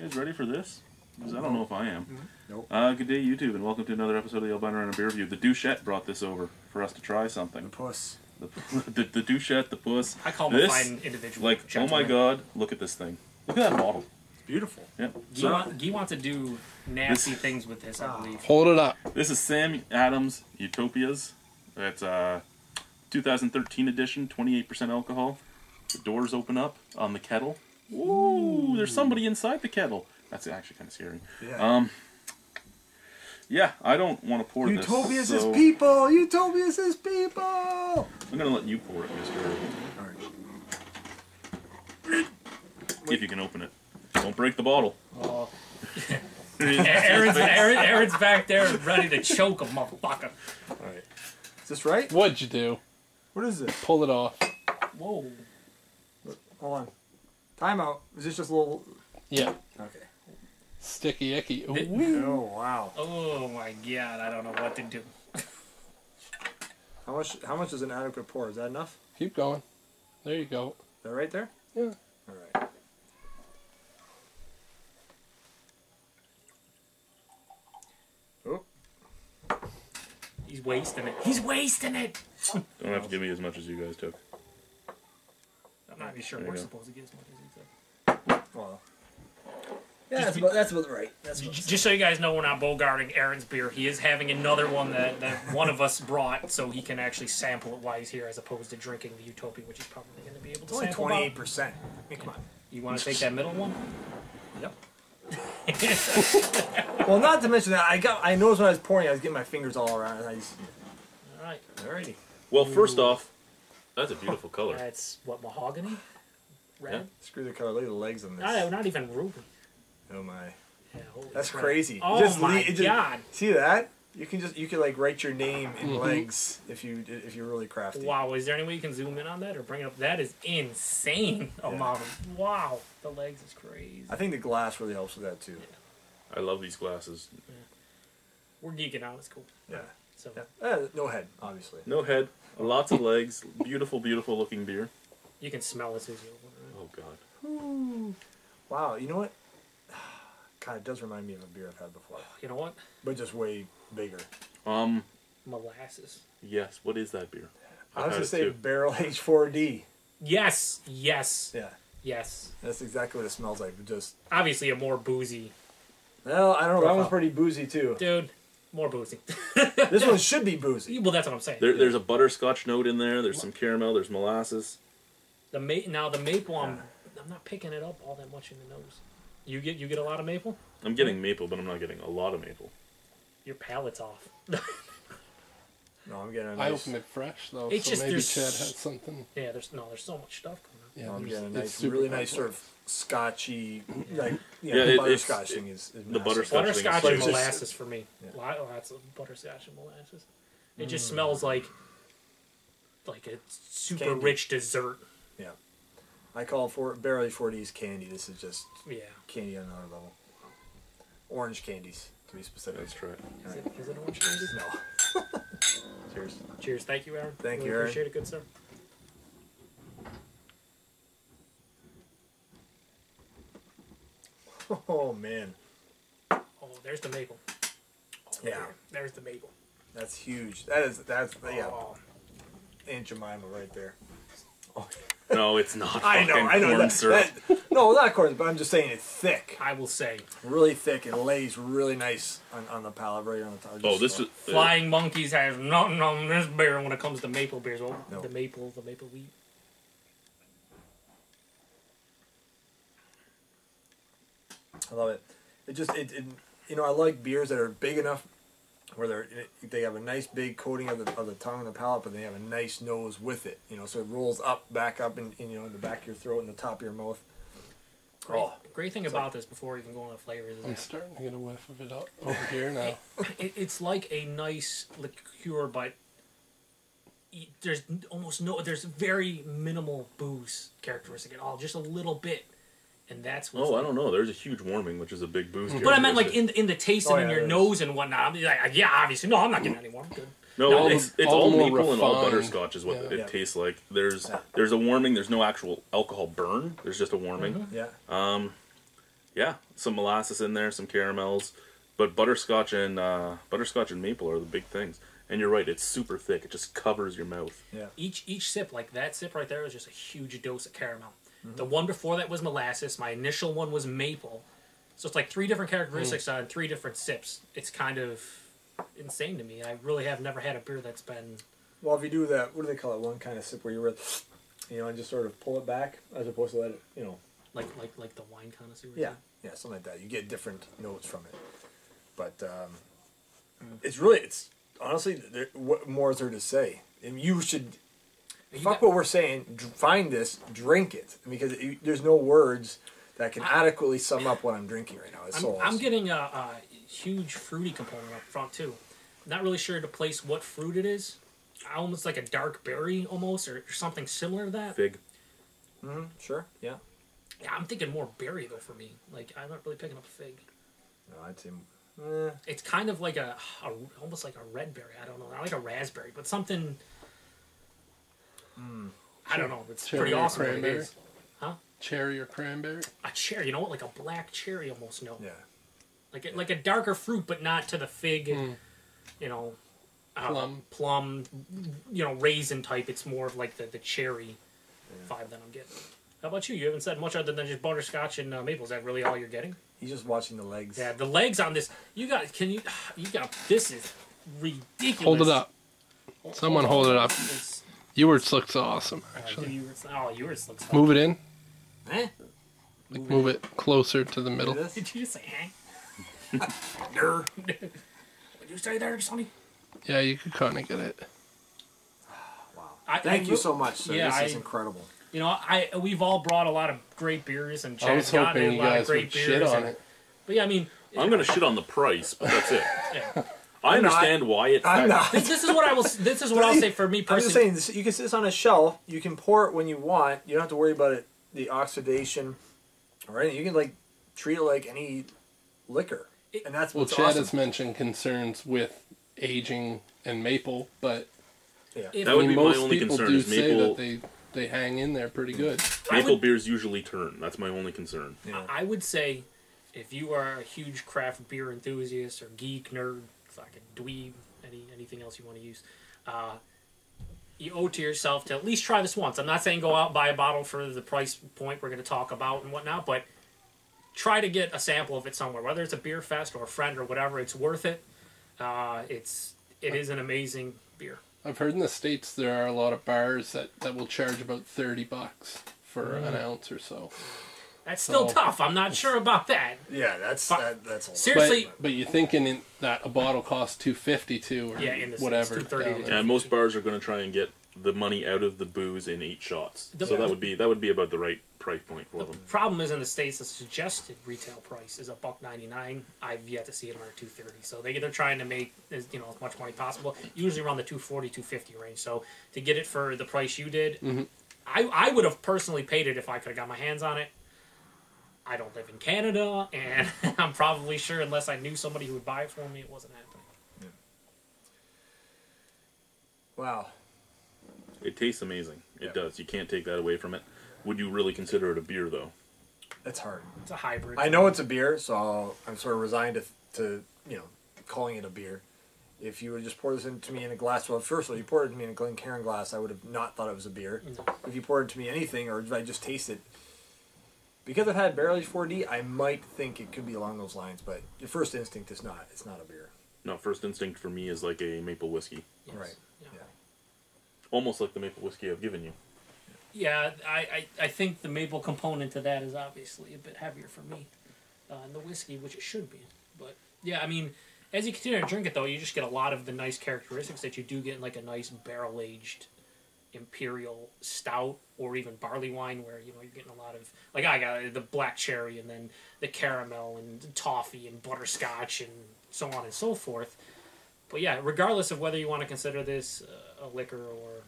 You guys ready for this? Because I don't know if I am. Nope. Good day, YouTube, and welcome to another episode of the Albino Rhino Beer Review. The Douchette brought this over for us to try something. The puss. The Douchette, the puss. I call them a fine individual. Like, gentleman. oh my god, look at this thing. Look at that bottle. It's beautiful. Yeah. Guy wants to do nasty things with this, I believe. Hold it up. This is Sam Adams Utopias. It's 2013 edition, 28% alcohol. The doors open up on the kettle. Ooh, there's somebody inside the kettle. That's actually kind of scary. Yeah. Yeah, I don't want to pour this. Utopias is people! Utopias is people! I'm going to let you pour it, Mr. Alright. If you can open it. Don't break the bottle. Oh. Aaron's back there ready to choke a motherfucker. Alright. Is this right? What'd you do? What is this? Pull it off. Whoa. Hold on. Timeout. Is this just a little... Yeah. Okay. Sticky icky. Oh, wow. Oh my god, I don't know what to do. How much is an adequate pour? Is that enough? Keep going. There you go. Is that right there? Yeah. Alright. Oh. He's wasting it. He's wasting it! Don't have to give me as much as you guys took. I'm not even sure There we're you go. supposed to get as much as he said. Well. Yeah, that's about right. Just so you guys know, we're not bogarting Aaron's beer. He is having another one that one of us brought, so he can actually sample it while he's here, as opposed to drinking the Utopia, which he's probably going to be able to It's only sample. 28%. I mean, come on. You want to take that middle one? Yep. Well, not to mention that I noticed when I was pouring, I was getting my fingers all around, and I just... All right. Alrighty. Well, first off, that's a beautiful color. That's what, mahogany? Red? Yeah. Screw the color. Look at the legs on this. No, not even ruby. Oh my. Yeah, holy That's crap. crazy. Oh my god! See that? You can like write your name in legs if you're really crafty. Wow, is there any way you can zoom in on that or bring it up? That is insane amount of, wow, the legs is crazy. I think the glass really helps with that too. I love these glasses. Yeah. We're geeking out, it's cool. Yeah. So No head, obviously. No head, lots of legs, beautiful, beautiful looking beer. you can smell it as soon as you open it. Oh god. Ooh. Wow, you know what? God, it does remind me of a beer I've had before. You know what? But just way bigger. Molasses. Yes, what is that beer? I was going to say Barrel H4D. Yes, yes, Yeah. yes. That's exactly what it smells like, but just... Obviously a more boozy. Well, I don't know, that one's pretty boozy too. Dude, more boozy. This one should be boozy. Well, that's what I'm saying. There's a butterscotch note in there, there's some caramel, there's molasses. Now the maple, I'm not picking it up all that much in the nose. You get a lot of maple? I'm getting maple, but I'm not getting a lot of maple. Your palate's off. No, I'm getting a I nice... opened it fresh though, It's so just maybe there's- Chad had something. Yeah, there's so much stuff coming up. Yeah, I'm there's- getting a it's nice, super really nice complex. sort of scotchy, like, Yeah, the it's- butterscotch thing is the massive. butterscotch Butterscotch thing and is- molasses for me. Yeah. Lots of butterscotch and molasses. It just smells like a super Candy. rich dessert. Yeah. I call Barrel H4D's candy. This is just Yeah. candy on another level. Orange candies, to be specific. Let's try it. Is it orange candy? No. Cheers. Cheers. Thank you, Aaron. Thank Really you, Aaron. Appreciate it, good sir. Oh, man. Oh, there's the maple. Oh, Yeah. There's the maple. That's huge. That's yeah. Oh. Aunt Jemima right there. Oh. No, it's not. I know, fucking corn syrup. no, not corn, but I'm just saying it's thick. I will say. Really thick. It lays really nice on the palate, right on the top. Oh, this is... Flying Monkeys has nothing on this beer when it comes to maple beers. Well, No. the maple wheat. I love it. It just you know, I like beers that are big enough where they have a nice big coating of the tongue and the palate, but they have a nice nose with it. You know, so it rolls back up in you know, in the back of your throat and the top of your mouth. Great thing about this, before we even go on the flavors, is I'm that starting to get a whiff of it up over here now. it's like a nice liqueur, but there's there's very minimal booze characteristic at all, just a little bit, and that's what's Oh, I don't know. There's a huge warming, which is a big boost. But I meant like in the taste and in your there nose and whatnot. I'm like, yeah, obviously, no, I'm not getting any more. I'm good. No, it's all more maple and all refined. butterscotch is what Yeah. it tastes like. There's a warming. There's no actual alcohol burn. There's just a warming. Yeah. Yeah, some molasses in there, some caramels, but butterscotch and maple are the big things. And you're right, it's super thick. It just covers your mouth. Yeah. Each sip, like that sip right there, was just a huge dose of caramel. The one before that was molasses. My initial one was maple. So it's like 3 different characteristics on 3 different sips. It's kind of insane to me. I really have never had a beer that's been... Well, if you do that, what do they call it? One kind of sip where you and just sort of pull it back as opposed to let it, Like the wine connoisseur. Yeah, something like that. You get different notes from it. But it's honestly, what more is there to say? And you should, fuck what we're saying, find this, drink it. Because there's no words that can adequately sum up what I'm drinking right now. It's I'm getting a huge fruity component up front, too. Not really sure to place what fruit it is. Almost like a dark berry, almost, or something similar to that. Fig. Mm-hmm, sure, yeah. Yeah, I'm thinking more berry, though, for me. Like, I'm not really picking up a fig. No, I'd say... It's kind of like almost like a red berry. I don't know. Not like a raspberry, but something... I don't know. It's pretty awesome what it is. Huh? Cherry or cranberry? A cherry. You know what? Like a black cherry almost, no. Yeah. Like a darker fruit, but not to the fig, plum, raisin type. It's more of like the cherry vibe that I'm getting. How about you? You haven't said much other than just butterscotch and maple. Is that really all you're getting? He's just watching the legs. Yeah, the legs on this. This is ridiculous. Hold it up. Someone hold it up. Ewart's looks awesome, actually. Yours looks Move it in. Eh? Like move it closer to the middle. Did you just say, eh? What did you say there, Sonny? Yeah, you could kind of get it. Wow. Thank you so much, sir. This is incredible. We've all brought a lot of great beers, and I was Chad's gotten hoping a you lot of guys great would beers. shit on it. But yeah, I mean... I'm going to shit on the price, but that's it. Yeah. I understand why it's... I'm not. This is what I will... This is what I'll say for me personally. I'm just saying, you can sit this on a shelf. You can pour it when you want. You don't have to worry about it, the oxidation or anything. You can treat it like any liquor, and that's what's Chad awesome. has mentioned concerns with aging and maple, but that would be my only concern. Is maple? Say that they hang in there pretty good. Maple beers usually turn. That's my only concern. Yeah. I would say, if you are a huge craft beer enthusiast or geek, nerd, fucking dweeb, anything else you want to use, you owe to yourself to at least try this once. I'm not saying go out and buy a bottle for the price point we're going to talk about and whatnot, but try to get a sample of it somewhere, whether it's a beer fest or a friend or whatever. It's worth it. It is an amazing beer. I've heard in the States there are a lot of bars that will charge about $30 for an ounce or so. That's still tough. I'm not sure about that. Yeah, that's a lot. Seriously. But you're thinking that a bottle costs $2.52 or whatever. $2.30. And most bars are going to try and get the money out of the booze in 8 shots. So that would be about the right price point for them. The problem is in the States, the suggested retail price is $1.99. I've yet to see it under $2.30. So they're trying to make as much money possible. Usually around the $2.40, $2.50 range. So to get it for the price you did, I would have personally paid it if I could have got my hands on it. I don't live in Canada, and I'm probably sure unless I knew somebody who would buy it for me, it wasn't happening. Yeah. Wow. It tastes amazing. It does. You can't take that away from it. Would you really consider it a beer, though? It's hard. It's a hybrid. I know it's a beer, so I'm sort of resigned to calling it a beer. If you would just pour this into me in a glass, well, first of all, you poured it to me in a Glencairn glass, I would have not thought it was a beer. No. If you poured it to me anything, or if I just taste it, because I've had barrel aged 4D, I might think it could be along those lines, but your first instinct is not. It's not a beer. No, first instinct for me is like a maple whiskey. Yes. Right. Yeah. Almost like the maple whiskey I've given you. Yeah, I think the maple component to that is obviously a bit heavier for me than the whiskey, which it should be. But, yeah, I mean, as you continue to drink it, though, you just get a lot of the nice characteristics that you do get in, like, a nice barrel-aged imperial stout or even barley wine where, you're getting a lot of... Like, I got the black cherry and then the caramel and the toffee and butterscotch and so on and so forth. But, yeah, regardless of whether you want to consider this a liquor or...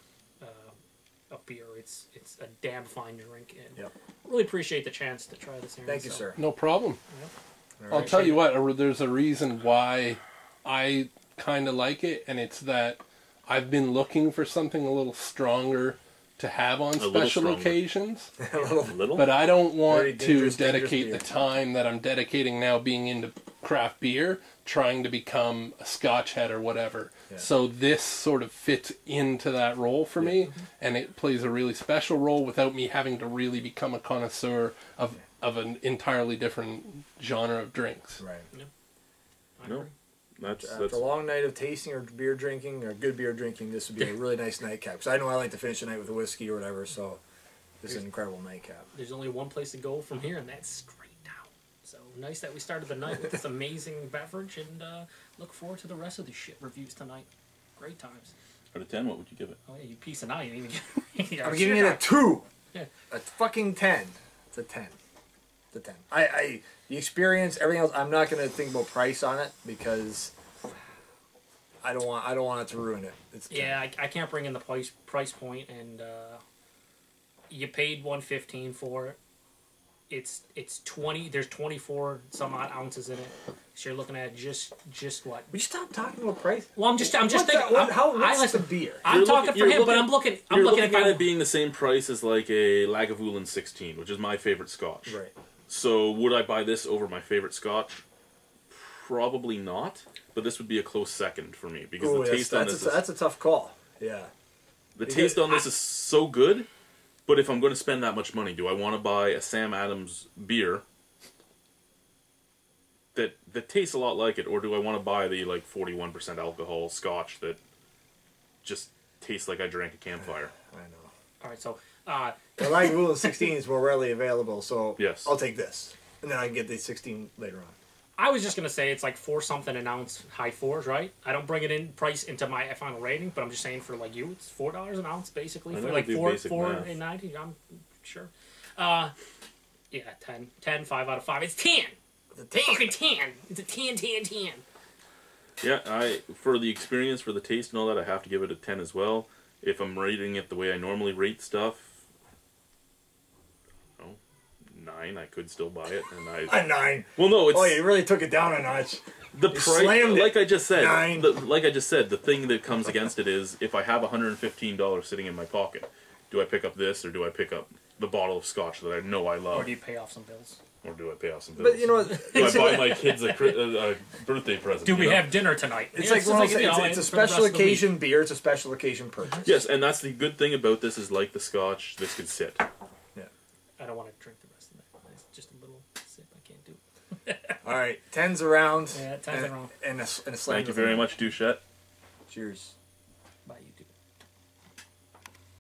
a beer. It's a damn fine drink, and really appreciate the chance to try this here. Thank you, sir. No problem. Yep. I'll tell you what, there's a reason why I kind of like it, and it's that I've been looking for something a little stronger to have on little special stronger. occasions. A little. Little. But I don't Very want to dangerous dedicate beer. the time that I'm dedicating now being into craft beer, trying to become a Scotch head or whatever. Yeah. So this sort of fits into that role for me, and it plays a really special role without me having to really become a connoisseur of an entirely different genre of drinks. Right. I No. agree. That's After a long night of tasting or beer drinking or good beer drinking, this would be a really nice nightcap. Because I know I like to finish the night with a whiskey or whatever, so this is an incredible nightcap. There's only one place to go from here, and that's straight down. So nice that we started the night with this amazing beverage, and look forward to the rest of the shit reviews tonight. Great times. out of 10. What would you give it? Oh yeah, you piece of eye. You didn't even get. I'm giving it a 2. Yeah. A fucking 10. It's a 10. It's a 10. The experience, everything else. I'm not gonna think about price on it because I don't want it to ruin it. It's 10. Yeah, I can't bring in the price point, and you paid $115 for it. It's 20. There's 24 some odd ounces in it. So you're looking at just what? Would you stop talking about price? Well, I'm just thinking. What's the beer? I'm You're talking looking- for you're him, but looking- I'm You're looking looking at at it being the same price as like a Lagavulin 16, which is my favorite Scotch. Right. So would I buy this over my favorite Scotch? Probably not. But this would be a close second for me because Ooh, the taste on this is, that's a tough call. Yeah. the taste on this is so good. But if I'm going to spend that much money, do I want to buy a Sam Adams beer that tastes a lot like it, or do I want to buy the like 41% alcohol Scotch that just tastes like I drank a campfire? I know. All right, so The Lagavulin 16 is more readily available, so Yes. I'll take this, and then I can get the 16 later on. I was just gonna say it's like 4 something an ounce, high 4s, right? I don't bring it in price into my final rating, but I'm just saying for like you, it's $4 an ounce basically I for never like do four basic four math. and 90. I'm sure. Yeah, 10, 5 out of 5. It's 10. The Fucking 10. It's a 10. Yeah, for the experience, for the taste and all that, I have to give it a 10 as well. If I'm rating it the way I normally rate stuff, 9, I could still buy it. And A 9. well, no, it's Oh, you really took it down a notch. the you price. slammed it. Like I just said, 9. the thing that comes against it is if I have $115 sitting in my pocket, do I pick up this or do I pick up the bottle of Scotch that I know I love, Or do you pay off some bills? or do I pay off some bills? But you know what? do I buy my kids a birthday present? Do we you know? have dinner tonight? It's Yeah, like one of those you things, know, it's a for the rest special of the week. occasion beer. It's a special occasion purchase. Yes, and that's the good thing about this is like the Scotch, this could sit. I don't want to drink the rest of it. It's just a little sip. I can't do it. All right, 10's around. Yeah, 10's around. And a slam. Thank you very much, Douchette. Cheers.